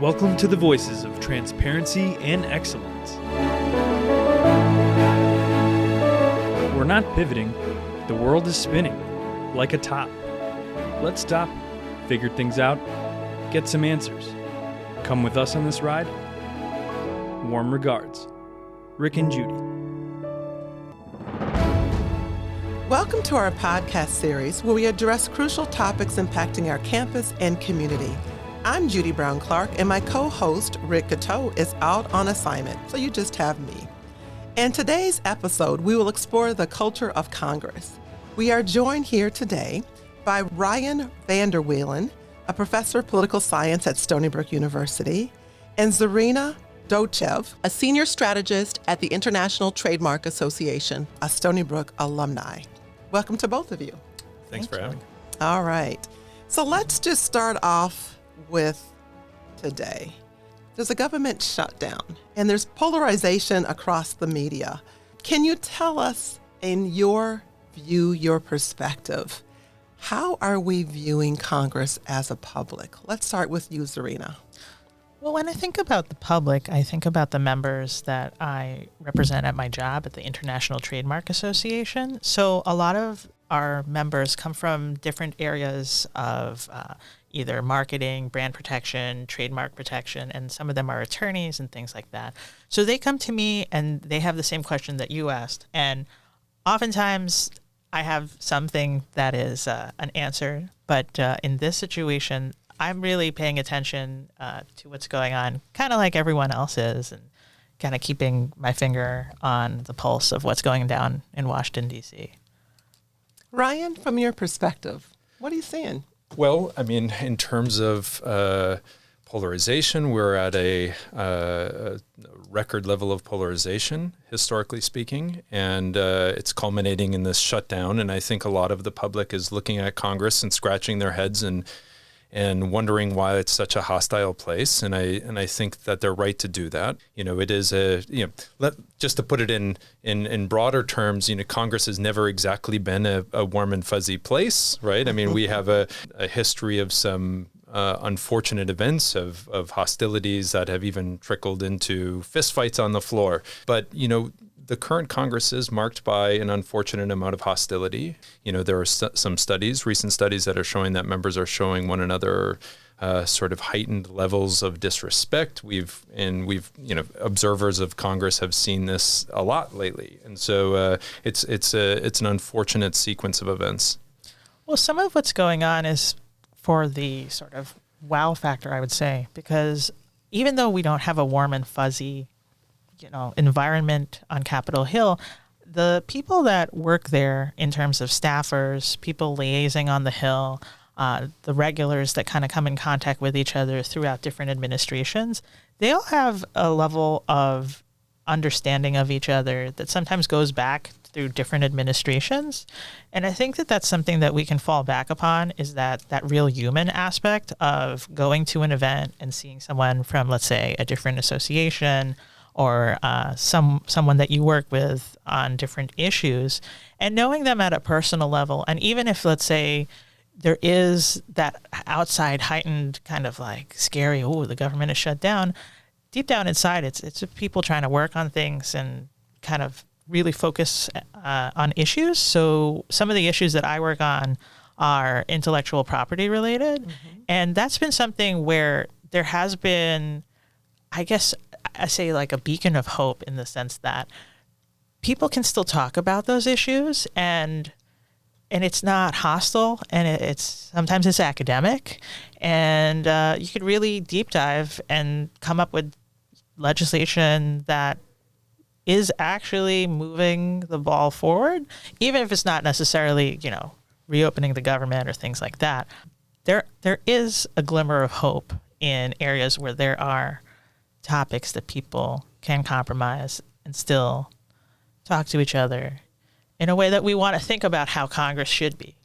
Welcome to the voices of transparency and excellence. We're not pivoting. The world is spinning like a top. Let's stop, figure things out, get some answers. Come with us on this ride. Warm regards, Rick and Judi. Welcome to our podcast series where we address crucial topics impacting our campus and community. I'm Judi Clarke, and my co-host, Rick Gatteau, is out on assignment, so you just have me. In today's episode, we will explore the culture of Congress. We are joined here today by Vander Wielen, a professor of political science at Stony Brook University, and Czareena Dotchev, a senior strategist at the International Trademark Association, a Stony Brook alumni. Welcome to both of you. Thanks for having me. All right. So let's just start off with today. There's a government shutdown and there's polarization across the media. Can you tell us, in your view, your perspective, how are we viewing Congress as a public? Let's start with you, Czareena. Well, when I think about the public, I think about the members that I represent at my job at the International Trademark Association. So a lot of our members come from different areas of either marketing, brand protection, trademark protection, and some of them are attorneys and things like that. So they come to me and they have the same question that you asked. And oftentimes I have something that is an answer, but in this situation, I'm really paying attention to what's going on, kind of like everyone else is, and kind of keeping my finger on the pulse of what's going down in Washington, D.C. Ryan, from your perspective, what are you seeing? Well, I mean, in terms of polarization, we're at a record level of polarization, historically speaking, and it's culminating in this shutdown. And I think a lot of the public is looking at Congress and scratching their heads and wondering why it's such a hostile place. And I think that they're right to do that. You know, it is just to put it in broader terms, you know, Congress has never exactly been a warm and fuzzy place, right? I mean, we have a history of some unfortunate events of hostilities that have even trickled into fistfights on the floor. But, you know, the current Congress is marked by an unfortunate amount of hostility. You know, there are some recent studies that are showing that members are showing one another sort of heightened levels of disrespect. We've observers of Congress have seen this a lot lately, and so it's an unfortunate sequence of events. Well, some of what's going on is for the sort of wow factor, I would say, because even though we don't have a warm and fuzzy environment on Capitol Hill, the people that work there in terms of staffers, people liaising on the Hill, the regulars that kind of come in contact with each other throughout different administrations, they all have a level of understanding of each other that sometimes goes back through different administrations. And I think that that's something that we can fall back upon, is that real human aspect of going to an event and seeing someone from, let's say, a different association or someone that you work with on different issues, and knowing them at a personal level. And even if, let's say, there is that outside heightened kind of like scary, the government is shut down, deep down inside, it's people trying to work on things and kind of really focus on issues. So some of the issues that I work on are intellectual property related. Mm-hmm. And that's been something where there has been, I guess, I say like a beacon of hope, in the sense that people can still talk about those issues and it's not hostile, and sometimes it's academic, and you could really deep dive and come up with legislation that is actually moving the ball forward, even if it's not necessarily, reopening the government or things like that. There is a glimmer of hope in areas where there are topics that people can compromise and still talk to each other in a way that we want to think about how Congress should be.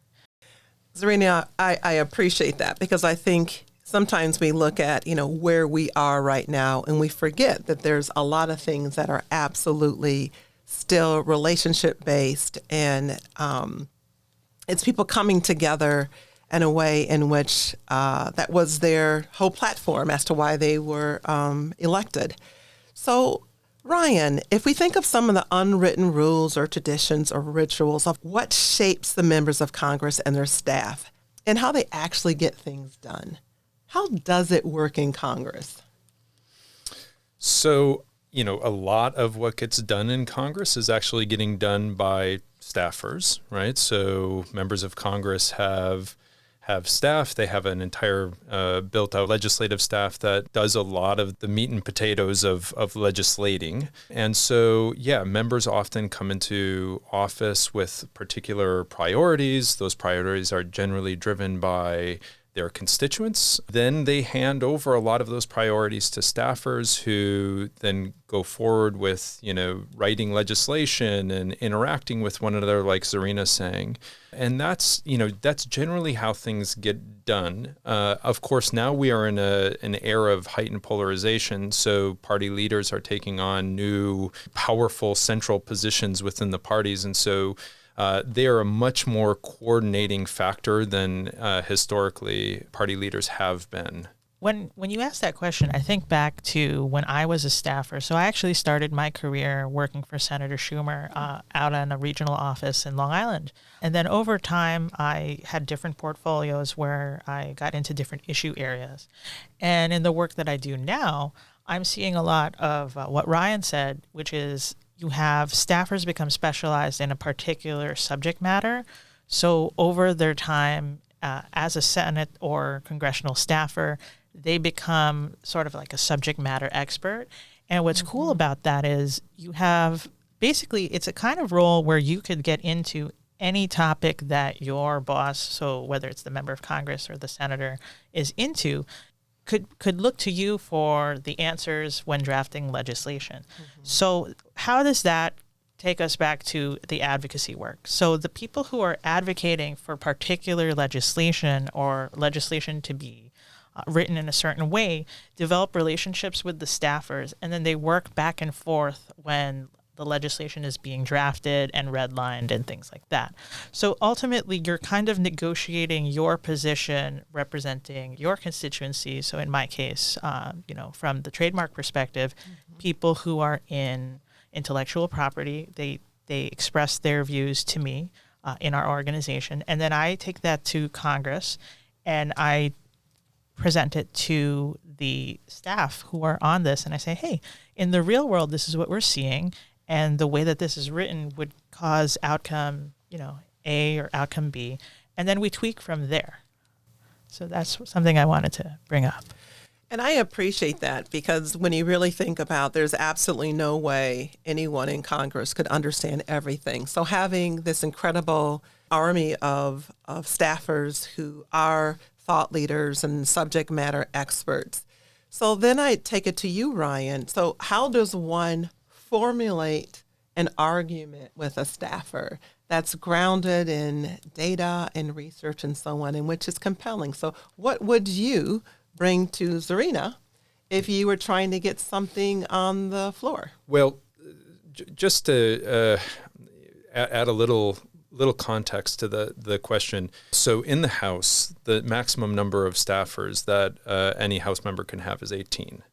Czareena, I appreciate that, because I think sometimes we look at, where we are right now, and we forget that there's a lot of things that are absolutely still relationship based, and it's people coming together and a way in which that was their whole platform as to why they were elected. So, Ryan, if we think of some of the unwritten rules or traditions or rituals of what shapes the members of Congress and their staff and how they actually get things done, how does it work in Congress? So, a lot of what gets done in Congress is actually getting done by staffers, right? So members of Congress have staff. They have an entire built-out legislative staff that does a lot of the meat and potatoes of legislating. And so, members often come into office with particular priorities. Those priorities are generally driven by their constituents. Then they hand over a lot of those priorities to staffers who then go forward with, writing legislation and interacting with one another, like Czareena saying. And that's generally how things get done. Of course, now we are in an era of heightened polarization. So party leaders are taking on new, powerful central positions within the parties. And so they are a much more coordinating factor than historically party leaders have been. When you ask that question, I think back to when I was a staffer. So I actually started my career working for Senator Schumer out in a regional office in Long Island. And then over time, I had different portfolios where I got into different issue areas. And in the work that I do now, I'm seeing a lot of what Ryan said, which is you have staffers become specialized in a particular subject matter. So over their time as a Senate or congressional staffer, they become sort of like a subject matter expert. And what's cool about that is you have basically, it's a kind of role where you could get into any topic that your boss, so whether it's the member of Congress or the senator, is into, could look to you for the answers when drafting legislation. So how does that take us back to the advocacy work? So the people who are advocating for particular legislation or legislation to be written in a certain way develop relationships with the staffers, and then they work back and forth when the legislation is being drafted and redlined and things like that. So ultimately, you're kind of negotiating your position representing your constituency. So in my case, from the trademark perspective, people who are in intellectual property, they express their views to me in our organization. And then I take that to Congress and I present it to the staff who are on this. And I say, hey, in the real world, this is what we're seeing. And the way that this is written would cause outcome, A or outcome B. And then we tweak from there. So that's something I wanted to bring up. And I appreciate that because when you really think about, there's absolutely no way anyone in Congress could understand everything. So having this incredible army of staffers who are thought leaders and subject matter experts. So then I take it to you, Ryan. So how does one formulate an argument with a staffer that's grounded in data and research and so on, and which is compelling? So what would you bring to Czareena if you were trying to get something on the floor? Well, just to add a little context to the question. So in the House, the maximum number of staffers that any House member can have is 18.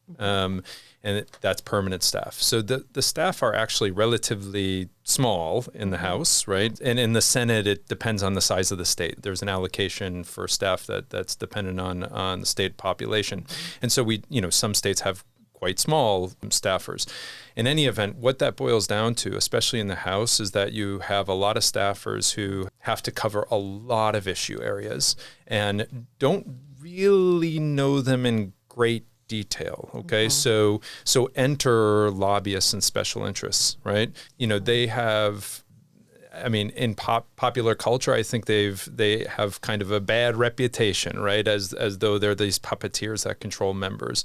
And that's permanent staff. So the staff are actually relatively small in the House, right? And in the Senate, it depends on the size of the state. There's an allocation for staff that's dependent on the state population. And so some states have quite small staffers. In any event, what that boils down to, especially in the House, is that you have a lot of staffers who have to cover a lot of issue areas and don't really know them in great detail. Okay. So enter lobbyists and special interests, right? They have, in popular culture, I think they have kind of a bad reputation, right? As though they're these puppeteers that control members.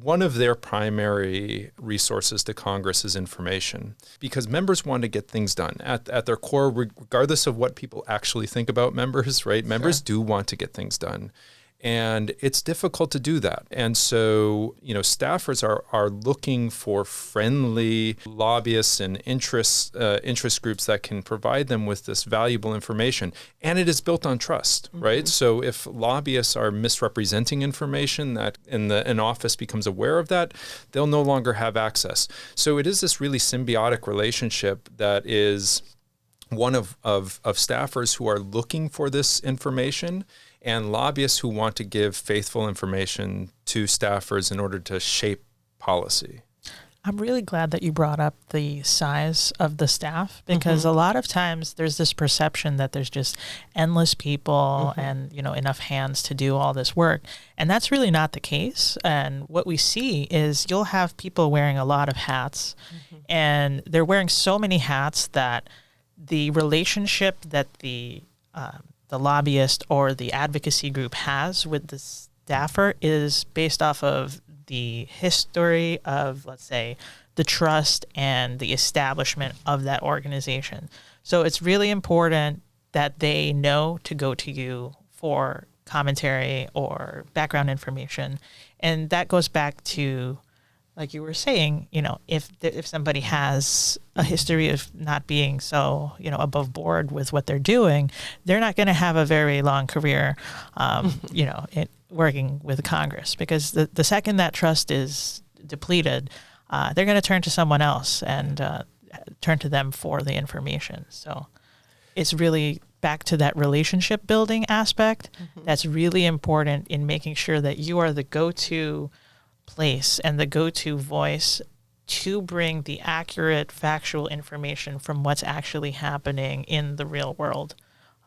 One of their primary resources to Congress is information, because members want to get things done at their core, regardless of what people actually think about members, right? Members do want to get things done. And it's difficult to do that. And so, staffers are looking for friendly lobbyists and interest groups that can provide them with this valuable information. And it is built on trust, right? So if lobbyists are misrepresenting information that an office becomes aware of that, they'll no longer have access. So it is this really symbiotic relationship that is one of staffers who are looking for this information and lobbyists who want to give faithful information to staffers in order to shape policy. I'm really glad that you brought up the size of the staff, because a lot of times there's this perception that there's just endless people and, enough hands to do all this work. And that's really not the case. And what we see is you'll have people wearing a lot of hats, and they're wearing so many hats that the relationship that the lobbyist or the advocacy group has with the staffer is based off of the history of, let's say, the trust and the establishment of that organization. So it's really important that they know to go to you for commentary or background information. And that goes back to, like you were saying, if somebody has a history of not being so, above board with what they're doing, they're not going to have a very long career, working with Congress, because the second that trust is depleted, they're going to turn to someone else and turn to them for the information. So it's really back to that relationship building aspect. That's really important in making sure that you are the go-to place and the go-to voice to bring the accurate, factual information from what's actually happening in the real world.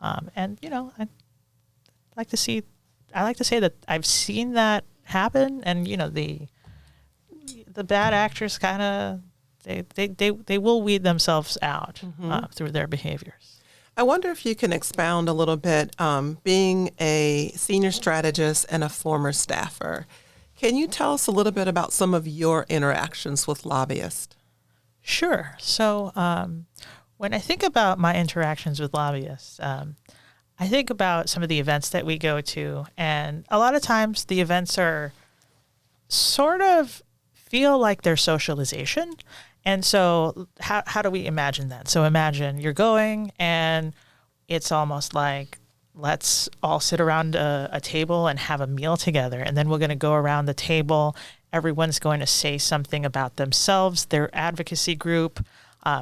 I like to say that I've seen that happen, and the bad actors kind of they will weed themselves out through their behaviors. I wonder if you can expound a little bit, being a senior strategist and a former staffer. Can you tell us a little bit about some of your interactions with lobbyists? Sure. So when I think about my interactions with lobbyists, I think about some of the events that we go to, and a lot of times the events are sort of feel like they're socialization. And so how do we imagine that? So imagine you're going and it's almost like, let's all sit around a table and have a meal together. And then we're going to go around the table. Everyone's going to say something about themselves, their advocacy group.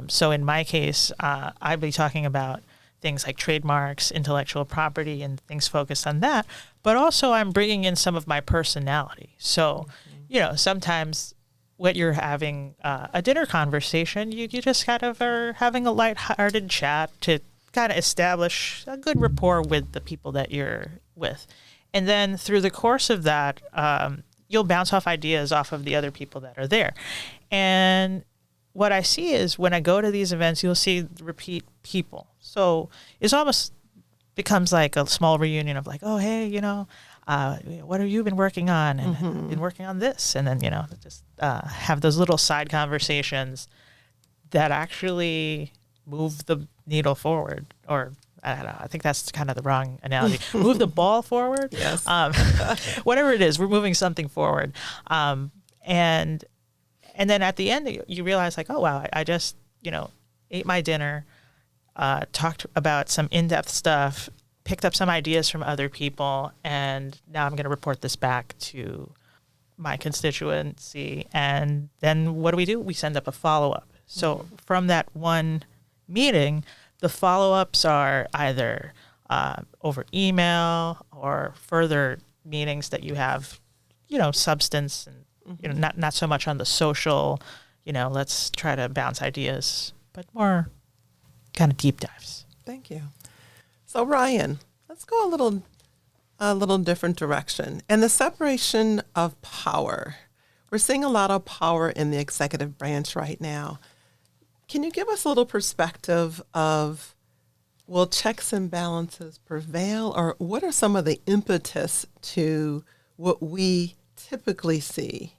So in my case, I'd be talking about things like trademarks, intellectual property, and things focused on that. But also I'm bringing in some of my personality. So, sometimes when you're having a dinner conversation, you just kind of are having a lighthearted chat to kind of establish a good rapport with the people that you're with. And then through the course of that, you'll bounce off ideas off of the other people that are there. And what I see is when I go to these events, you'll see repeat people. So it's almost becomes like a small reunion of like, oh, hey, what have you been working on? And I've been working on this. And then, just have those little side conversations that actually move the needle forward, or I don't know, I think that's kind of the wrong analogy. Move the ball forward. Yes. Whatever it is, we're moving something forward. And then at the end, you realize like, oh, wow, I just, ate my dinner, talked about some in-depth stuff, picked up some ideas from other people, and now I'm going to report this back to my constituency. And then what do? We send up a follow-up. So from that one meeting, the follow-ups are either over email or further meetings that you have, substance and, not so much on the social, let's try to bounce ideas, but more kind of deep dives. Thank you. So Ryan, let's go a little different direction. And the separation of power. We're seeing a lot of power in the executive branch right now. Can you give us a little perspective of, will checks and balances prevail, or what are some of the impetus to what we typically see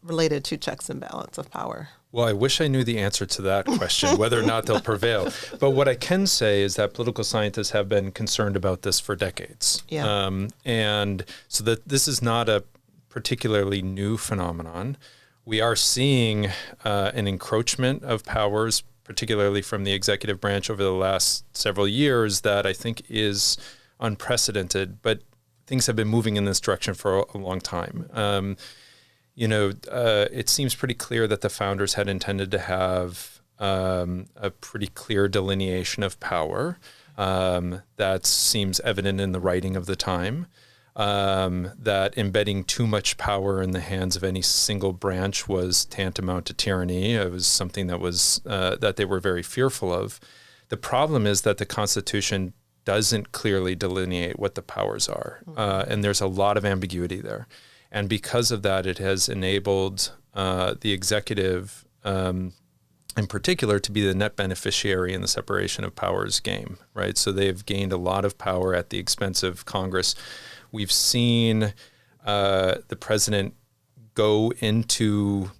related to checks and balance of power? Well, I wish I knew the answer to that question, whether or not they'll prevail. But what I can say is that political scientists have been concerned about this for decades. Yeah. And so that this is not a particularly new phenomenon. We are seeing an encroachment of powers, particularly from the executive branch over the last several years, that I think is unprecedented. But things have been moving in this direction for a long time. It seems pretty clear that the founders had intended to have a pretty clear delineation of power. That seems evident in the writing of the time. That embedding too much power in the hands of any single branch was tantamount to tyranny. It was something that was that they were very fearful of. The problem is that the Constitution doesn't clearly delineate what the powers are, and there's a lot of ambiguity there. And because of that, it has enabled the executive, in particular, to be the net beneficiary in the separation of powers game, right? So they've gained a lot of power at the expense of Congress. We've seen the president go into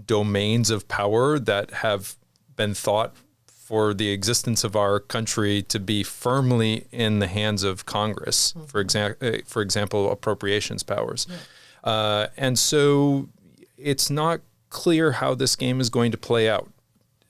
domains of power that have been thought for the existence of our country to be firmly in the hands of Congress, for example, appropriations powers. Yeah. And so it's not clear how this game is going to play out,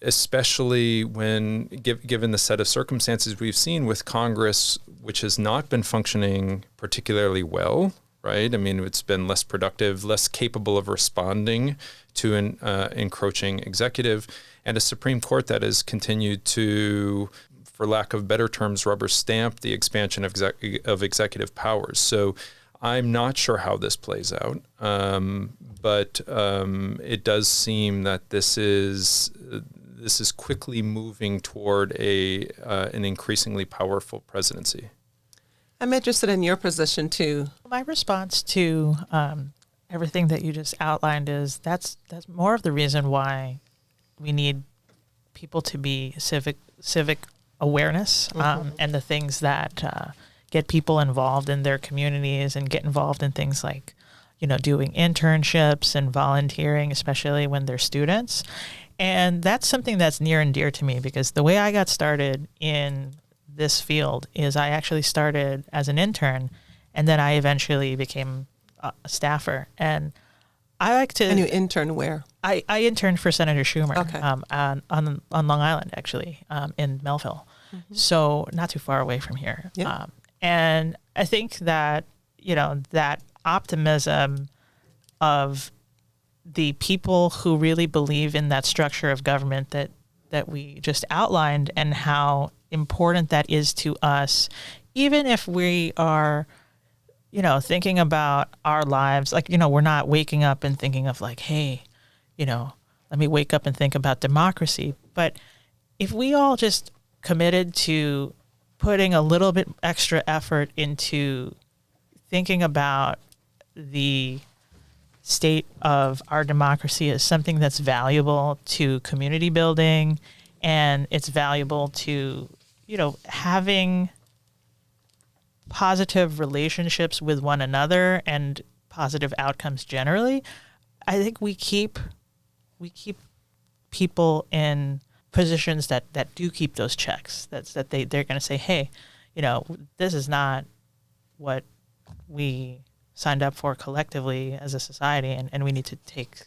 especially when, given the set of circumstances we've seen with Congress, which has not been functioning particularly well, right? I mean, it's been less productive, less capable of responding to an encroaching executive, and a Supreme Court that has continued to, for lack of better terms, rubber stamp the expansion of executive powers. So I'm not sure how this plays out, but it does seem that this is quickly moving toward an increasingly powerful presidency. I'm interested in your position too. My response to everything that you just outlined is that's more of the reason why we need people to be civic awareness, and the things that get people involved in their communities and get involved in things like, doing internships and volunteering, especially when they're students. And that's something that's near and dear to me, because the way I got started in this field is I actually started as an intern, and then I eventually became a staffer. And I like to... And you intern where? I interned for Senator Schumer, okay. on Long Island, actually, in Melville. So not too far away from here. Yeah. And I think that, that optimism of the people who really believe in that structure of government that we just outlined, and how important that is to us, even if we are, thinking about our lives, like, we're not waking up and thinking of like, hey, let me wake up and think about democracy. But if we all just committed to putting a little bit extra effort into thinking about the state of our democracy as something that's valuable to community building, and it's valuable to, having positive relationships with one another and positive outcomes generally, I think we keep people in positions that do keep those checks. That they're going to say, hey, this is not what we signed up for collectively as a society, and we need to take,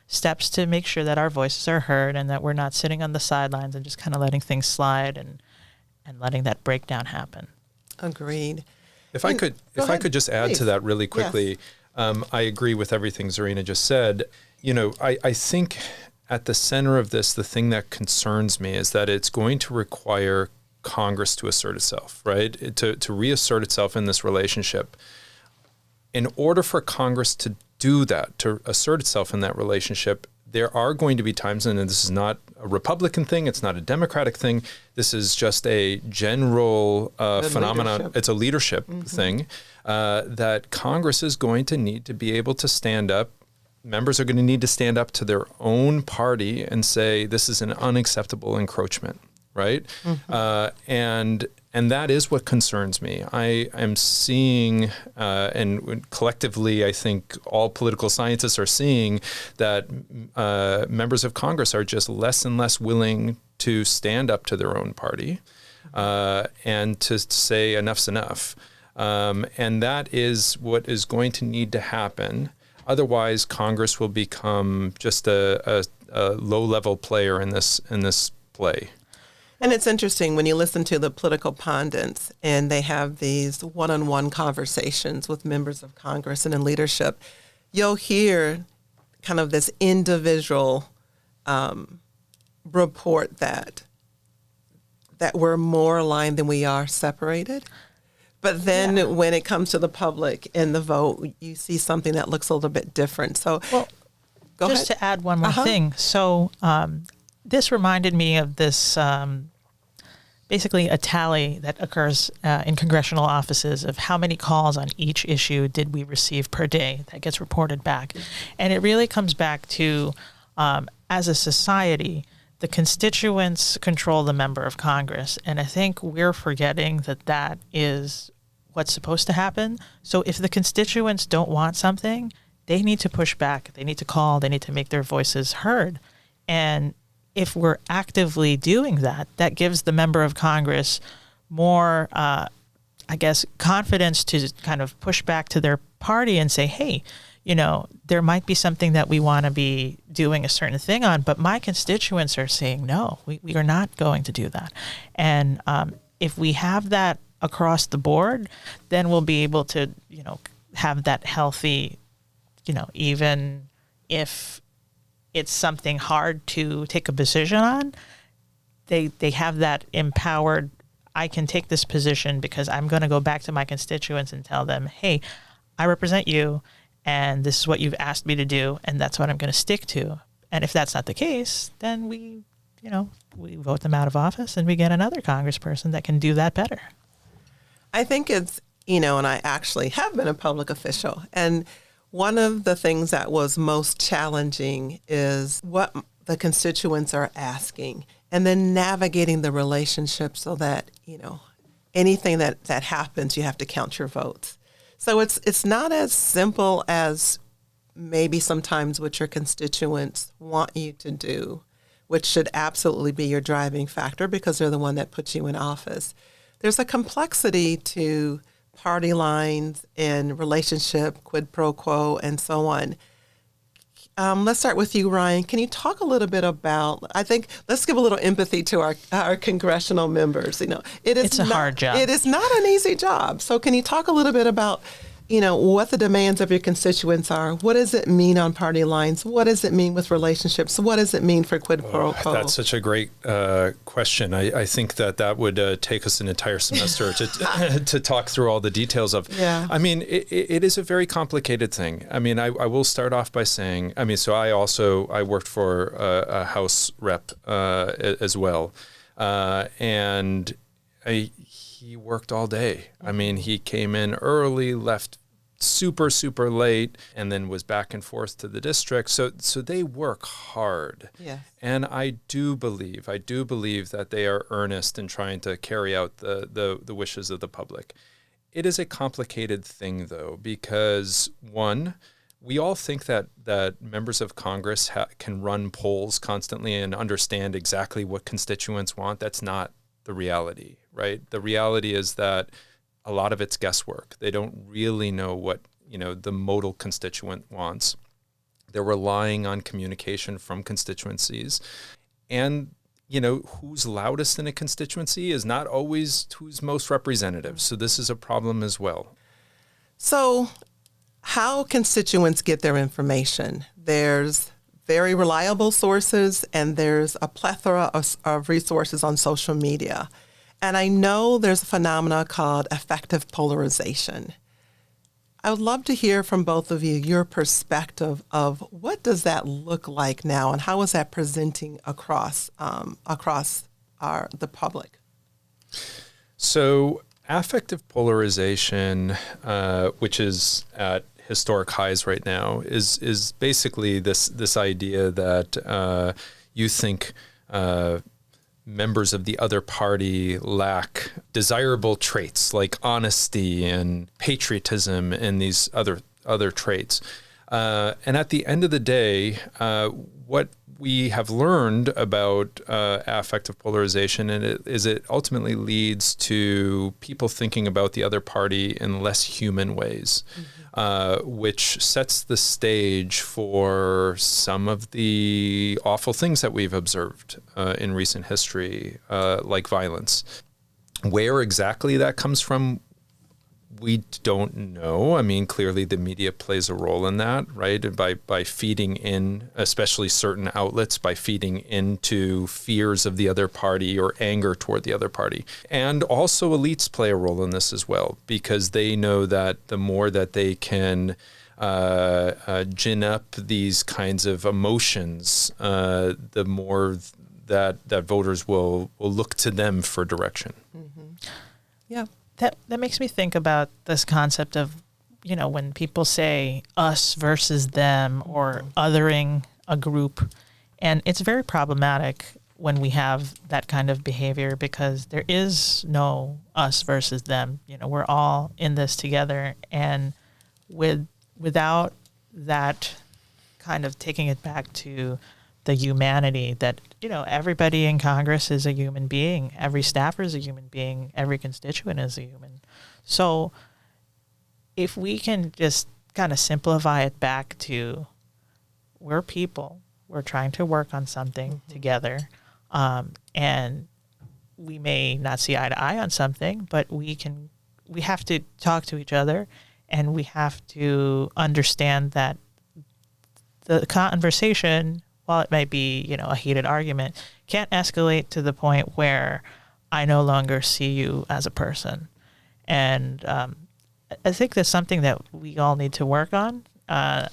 steps to make sure that our voices are heard, and that we're not sitting on the sidelines and just kind of letting things slide and letting that breakdown happen. Agreed. If I could just add to that really quickly, yes. I agree with everything Czareena just said. I think at the center of this, the thing that concerns me is that it's going to require Congress to assert itself, right? To reassert itself in this relationship. In order for Congress to do that, to assert itself in that relationship, there are going to be times, and this is not a Republican thing, it's not a Democratic thing, this is just a general phenomenon. Leadership. It's a leadership thing, that Congress is going to need to be able to stand up. Members are going to need to stand up to their own party and say, this is an unacceptable encroachment, right? And And that is what concerns me. I am seeing, and collectively, I think all political scientists are seeing that members of Congress are just less and less willing to stand up to their own party and to say enough's enough. And that is what is going to need to happen. Otherwise, Congress will become just a low-level player in this play. And it's interesting when you listen to the political pundits and they have these one-on-one conversations with members of Congress and in leadership, you'll hear kind of this individual report that we're more aligned than we are separated. But then when it comes to the public and the vote, you see something that looks a little bit different. So go ahead. To add one more thing. So this reminded me of this, basically a tally that occurs in congressional offices of how many calls on each issue did we receive per day that gets reported back. And it really comes back to, as a society, the constituents control the member of Congress. And I think we're forgetting that is what's supposed to happen. So if the constituents don't want something, they need to push back. They need to call. They need to make their voices heard. And if we're actively doing that, that gives the member of Congress more, confidence to kind of push back to their party and say, hey, there might be something that we want to be doing a certain thing on, but my constituents are saying, no, we are not going to do that. And if we have that across the board, then we'll be able to, have that healthy, even if it's something hard to take a position on, they have that empowered, I can take this position because I'm going to go back to my constituents and tell them, hey, I represent you, and this is what you've asked me to do, and that's what I'm going to stick to. And if that's not the case, then we vote them out of office and we get another congressperson that can do that better. I think it's, and I actually have been a public official. And one of the things that was most challenging is what the constituents are asking and then navigating the relationship so that, anything that happens, you have to count your votes. So it's not as simple as maybe sometimes what your constituents want you to do, which should absolutely be your driving factor because they're the one that puts you in office. There's a complexity to party lines and relationship, quid pro quo, and so on. Let's start with you, Ryan. Can you talk a little bit about, let's give a little empathy to our congressional members. It's a hard job. It is not an easy job. So can you talk a little bit about, what the demands of your constituents are? What does it mean on party lines? What does it mean with relationships? What does it mean for quid pro quo? That's such a great question. I think that would take us an entire semester to talk through all the details of. Yeah. I mean, it is a very complicated thing. I mean, I will start off by saying, so I worked for a House rep as well. And he worked all day. I mean, he came in early, left super, super late, and then was back and forth to the district. So they work hard. Yes. And I do believe that they are earnest in trying to carry out the wishes of the public. It is a complicated thing, though, because one, we all think that members of Congress can run polls constantly and understand exactly what constituents want. That's not the reality, right? The reality is that a lot of it's guesswork. They don't really know what, the modal constituent wants. They're relying on communication from constituencies. And, who's loudest in a constituency is not always who's most representative. So this is a problem as well. So how constituents get their information? There's very reliable sources, and there's a plethora of resources on social media. And I know there's a phenomena called effective polarization. I would love to hear from both of you your perspective of what does that look like now, and how is that presenting across the public? So affective polarization, which is at historic highs right now, is basically this idea that you think members of the other party lack desirable traits like honesty and patriotism and these other traits. And at the end of the day, what we have learned about affective polarization is it ultimately leads to people thinking about the other party in less human ways, which sets the stage for some of the awful things that we've observed in recent history, like violence. Where exactly that comes from, we don't know. I mean, clearly the media plays a role in that, right? By feeding in, especially certain outlets, by feeding into fears of the other party or anger toward the other party. And also elites play a role in this as well, because they know that the more that they can gin up these kinds of emotions, the more that voters will look to them for direction. Mm-hmm. Yeah. That makes me think about this concept of, when people say us versus them or othering a group. And it's very problematic when we have that kind of behavior, because there is no us versus them. We're all in this together. And without that kind of taking it back to the humanity that, everybody in Congress is a human being. Every staffer is a human being. Every constituent is a human. So if we can just kind of simplify it back to we're people, we're trying to work on something together, and we may not see eye to eye on something, but we have to talk to each other, and we have to understand that the conversation, while it might be, a heated argument, can't escalate to the point where I no longer see you as a person. And I think that's something that we all need to work on. I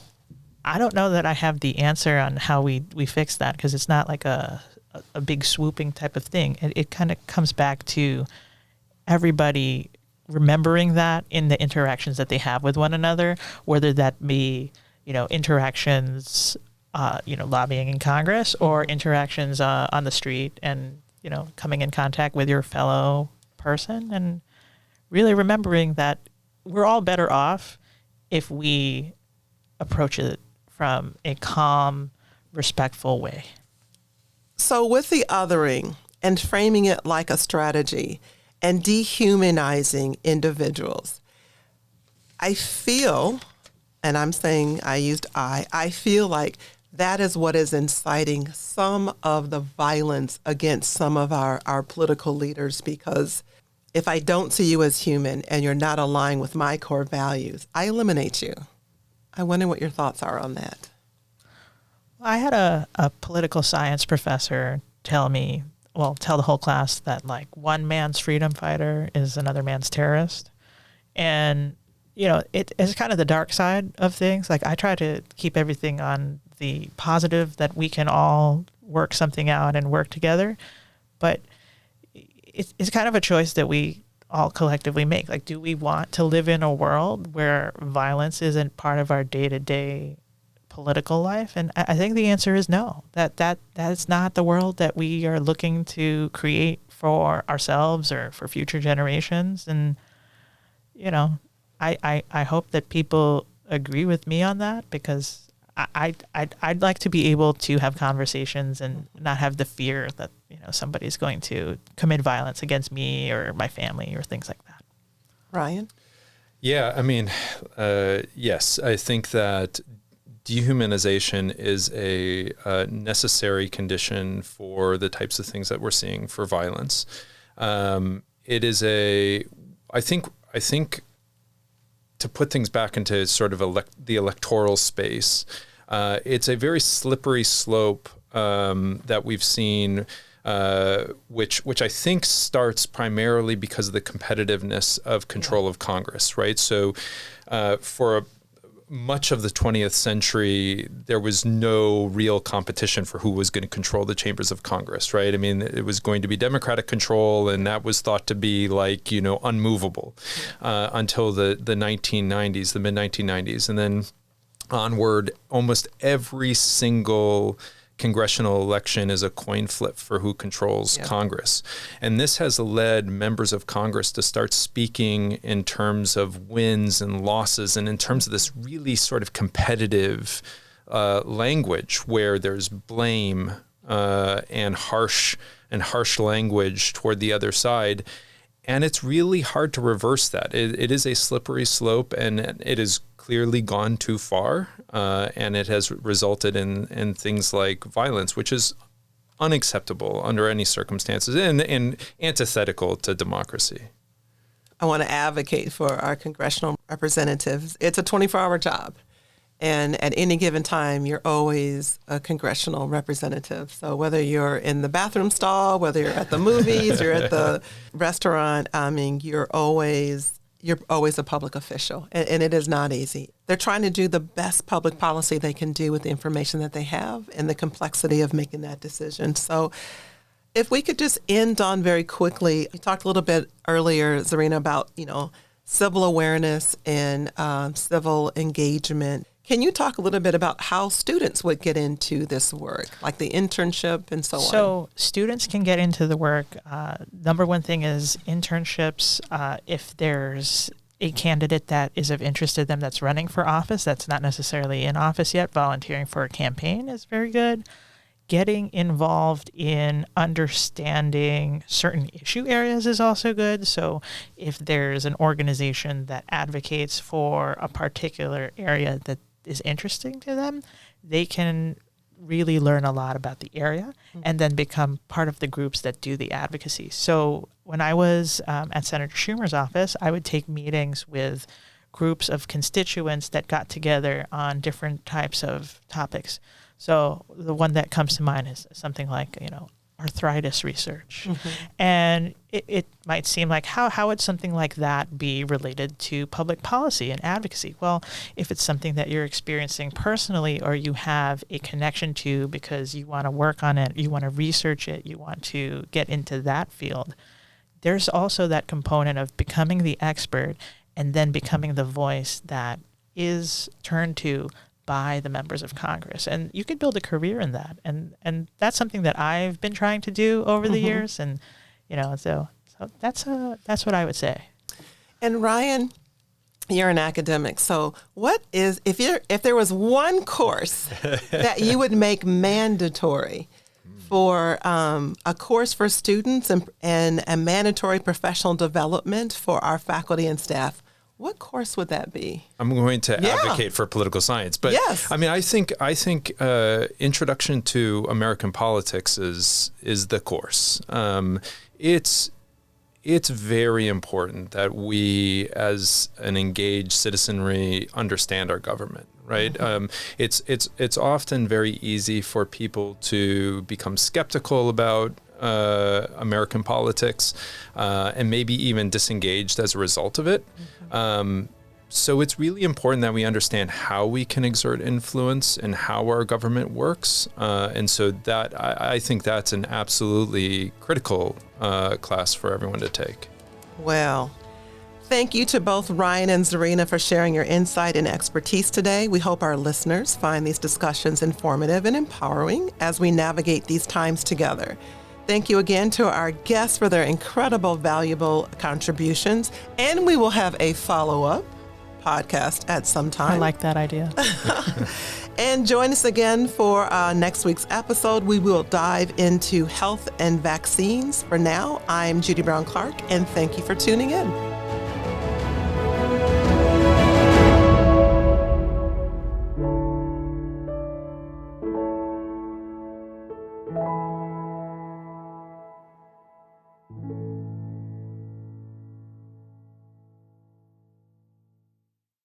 don't know that I have the answer on how we fix that, because it's not like a big swooping type of thing. It kind of comes back to everybody remembering that in the interactions that they have with one another, whether that be, interactions lobbying in Congress, or interactions on the street, and, coming in contact with your fellow person, and really remembering that we're all better off if we approach it from a calm, respectful way. So with the othering and framing it like a strategy and dehumanizing individuals, I feel, and I'm saying I feel like that is what is inciting some of the violence against some of our political leaders, because if I don't see you as human and you're not aligned with my core values, I eliminate you. I wonder what your thoughts are on that. I had a political science professor tell the whole class that, like, one man's freedom fighter is another man's terrorist. And, it's kind of the dark side of things. Like, I try to keep everything on the positive, that we can all work something out and work together. But it's kind of a choice that we all collectively make. Like, do we want to live in a world where violence isn't part of our day-to-day political life? And I think the answer is no. That is not the world that we are looking to create for ourselves or for future generations. And, I hope that people agree with me on that, because I'd like to be able to have conversations and not have the fear that, somebody's going to commit violence against me or my family or things like that. Ryan? Yeah, I mean, yes, I think that dehumanization is a necessary condition for the types of things that we're seeing for violence. It is I think to put things back into sort of the electoral space, it's a very slippery slope that we've seen, which I think starts primarily because of the competitiveness of control of Congress, right? So for much of the 20th century, there was no real competition for who was going to control the chambers of Congress, right? I mean, it was going to be Democratic control, and that was thought to be like, unmovable until the 1990s, the mid-1990s. And then onward, almost every single congressional election is a coin flip for who controls Congress. And this has led members of Congress to start speaking in terms of wins and losses and in terms of this really sort of competitive language where there's blame and harsh language toward the other side. And it's really hard to reverse that. It is a slippery slope, and it has clearly gone too far, and it has resulted in things like violence, which is unacceptable under any circumstances and antithetical to democracy. I want to advocate for our congressional representatives. It's a 24-hour job. And at any given time, you're always a congressional representative. So whether you're in the bathroom stall, whether you're at the movies, you're at the restaurant, I mean, you're always a public official. And it is not easy. They're trying to do the best public policy they can do with the information that they have and the complexity of making that decision. So if we could just end on very quickly, you talked a little bit earlier, Czareena, about, civil awareness and civil engagement. Can you talk a little bit about how students would get into this work, like the internship and so on? So students can get into the work. Number one thing is internships. If there's a candidate that is of interest to them that's running for office, that's not necessarily in office yet, volunteering for a campaign is very good. Getting involved in understanding certain issue areas is also good. So if there's an organization that advocates for a particular area that is interesting to them, they can really learn a lot about the area and then become part of the groups that do the advocacy. So when I was at Senator Schumer's office, I would take meetings with groups of constituents that got together on different types of topics. So the one that comes to mind is something like, arthritis research. And it might seem like, how would something like that be related to public policy and advocacy? Well, if it's something that you're experiencing personally or you have a connection to because you want to work on it, you want to research it, you want to get into that field, there's also that component of becoming the expert and then becoming the voice that is turned to by the members of Congress. And you could build a career in that. And that's something that I've been trying to do over the years. And, so that's what I would say. And Ryan, you're an academic. So what is, if there was one course that you would make mandatory for a course for students and a mandatory professional development for our faculty and staff, what course would that be? I'm going to advocate for political science, but yes. I mean, I think Introduction to American Politics is the course. It's very important that we, as an engaged citizenry, understand our government. Right. It's often very easy for people to become skeptical about American politics and maybe even disengaged as a result of it. So it's really important that we understand how we can exert influence and how our government works. And so that I think that's an absolutely critical class for everyone to take. Well, thank you to both Ryan and Czareena for sharing your insight and expertise today. We hope our listeners find these discussions informative and empowering as we navigate these times together. Thank you again to our guests for their incredible, valuable contributions. And we will have a follow-up podcast at some time. I like that idea. And join us again for next week's episode. We will dive into health and vaccines. For now, I'm Judi Brown Clarke, and thank you for tuning in.